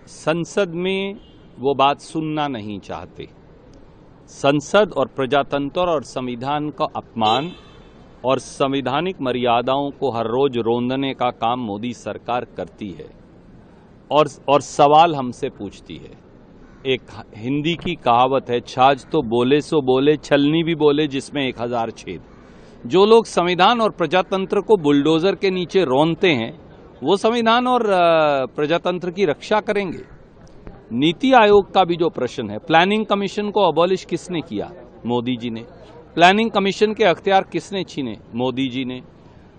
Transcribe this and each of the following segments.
संसद में वो बात सुनना नहीं चाहते। संसद और प्रजातंत्र और संविधान का अपमान और संवैधानिक मर्यादाओं को हर रोज रोंदने का काम मोदी सरकार करती है और सवाल हमसे पूछती है। एक हिंदी की कहावत है, छाछ तो बोले सो बोले, छलनी भी बोले जिसमें 1000 छेद। जो लोग संविधान और प्रजातंत्र को बुलडोजर के नीचे रौंदते हैं वो संविधान और प्रजातंत्र की रक्षा करेंगे। नीति आयोग का भी जो प्रश्न है, प्लानिंग कमीशन को अबॉलिश किसने किया? मोदी जी ने। प्लानिंग कमीशन के अख्तियार किसने छीने? मोदी जी ने।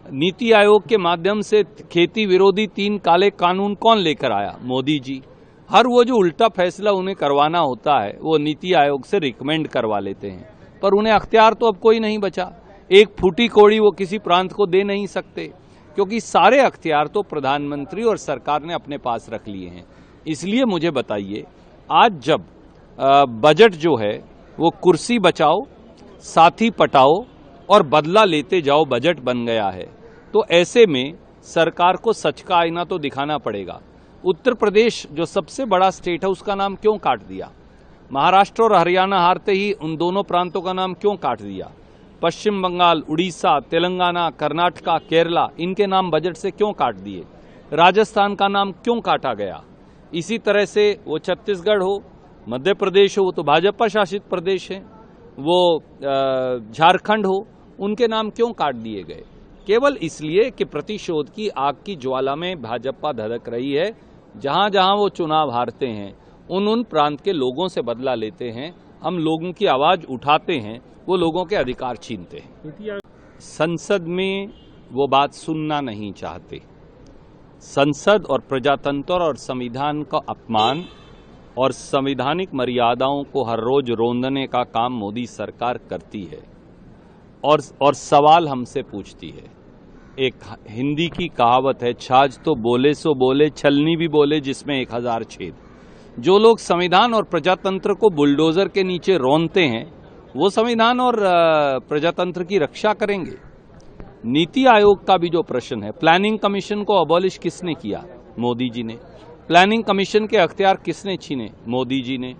नीति आयोग के माध्यम से खेती विरोधी 3 काले कानून कौन लेकर आया? मोदी जी। हर वो जो उल्टा फैसला उन्हें करवाना होता है वो नीति आयोग से रिकमेंड करवा लेते हैं, पर उन्हें अख्तियार तो अब कोई नहीं बचा। एक फूटी कौड़ी वो किसी प्रांत को दे नहीं सकते, क्योंकि सारे अख्तियार तो प्रधानमंत्री और सरकार ने अपने पास रख लिए हैं। इसलिए मुझे बताइए, आज जब बजट जो है वो कुर्सी बचाओ, साथी पटाओ और बदला लेते जाओ बजट बन गया है, तो ऐसे में सरकार को सच का आईना तो दिखाना पड़ेगा। उत्तर प्रदेश जो सबसे बड़ा स्टेट है उसका नाम क्यों काट दिया? महाराष्ट्र और हरियाणा हारते ही उन दोनों प्रांतों का नाम क्यों काट दिया? पश्चिम बंगाल, उड़ीसा, तेलंगाना, कर्नाटका, केरला, इनके नाम बजट से क्यों काट दिए? राजस्थान का नाम क्यों काटा गया? इसी तरह से वो छत्तीसगढ़ हो, मध्य प्रदेश हो, वो तो भाजपा शासित प्रदेश है, वो झारखंड हो, उनके नाम क्यों काट दिए गए? केवल इसलिए कि प्रतिशोध की आग की ज्वाला में भाजपा धधक रही है। जहां जहां वो चुनाव हारते हैं उन प्रांत के लोगों से बदला लेते हैं। हम लोगों की आवाज उठाते हैं, वो लोगों के अधिकार छीनते हैं। संसद में वो बात सुनना नहीं चाहते। संसद और प्रजातंत्र और संविधान का अपमान और संवैधानिक मर्यादाओं को हर रोज रोंदने का काम मोदी सरकार करती है और सवाल हमसे पूछती है। एक हिंदी की कहावत है, छाछ तो बोले सो बोले, छलनी भी बोले जिसमें 1000 छेद। जो लोग संविधान और प्रजातंत्र को बुलडोजर के नीचे रौंदते हैं वो संविधान और प्रजातंत्र की रक्षा करेंगे। नीति आयोग का भी जो प्रश्न है, प्लानिंग कमीशन को अबॉलिश किसने किया? मोदी जी ने। प्लानिंग कमीशन के अख्तियार किसने छीने? मोदी जी ने।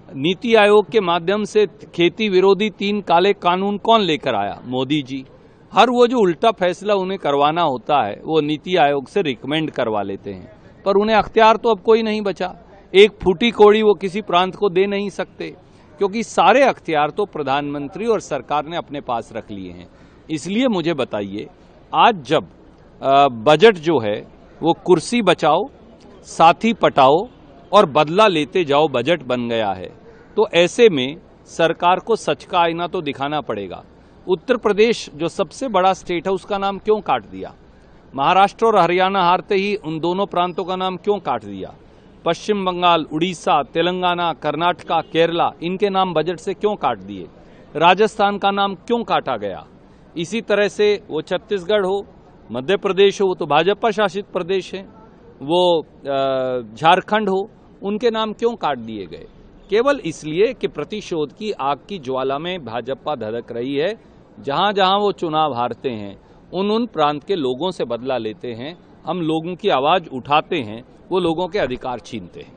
नीति आयोग के माध्यम से खेती विरोधी 3 काले कानून कौन लेकर आया? मोदी जी। हर वो जो उल्टा फैसला उन्हें करवाना होता है वो नीति आयोग से रिकमेंड करवा लेते हैं, पर उन्हें अख्तियार तो अब कोई नहीं बचा। एक फूटी कौड़ी वो किसी प्रांत को दे नहीं सकते, क्योंकि सारे अख्तियार तो प्रधानमंत्री और सरकार ने अपने पास रख लिए हैं। इसलिए मुझे बताइए, आज जब बजट जो है वो कुर्सी बचाओ, साथी पटाओ और बदला लेते जाओ बजट बन गया है, तो ऐसे में सरकार को सच का आईना तो दिखाना पड़ेगा। उत्तर प्रदेश जो सबसे बड़ा स्टेट है उसका नाम क्यों काट दिया? महाराष्ट्र और हरियाणा हारते ही उन दोनों प्रांतों का नाम क्यों काट दिया? पश्चिम बंगाल, उड़ीसा, तेलंगाना, कर्नाटका, केरला, इनके नाम बजट से क्यों काट दिए? राजस्थान का नाम क्यों काटा गया? इसी तरह से वो छत्तीसगढ़ हो, मध्य प्रदेश हो, वो तो भाजपा शासित प्रदेश है, वो झारखंड हो, उनके नाम क्यों काट दिए गए? केवल इसलिए कि प्रतिशोध की आग की ज्वाला में भाजपा धधक रही है। जहां जहां वो चुनाव हारते हैं उन प्रांत के लोगों से बदला लेते हैं। हम लोगों की आवाज उठाते हैं, वो लोगों के अधिकार छीनते हैं।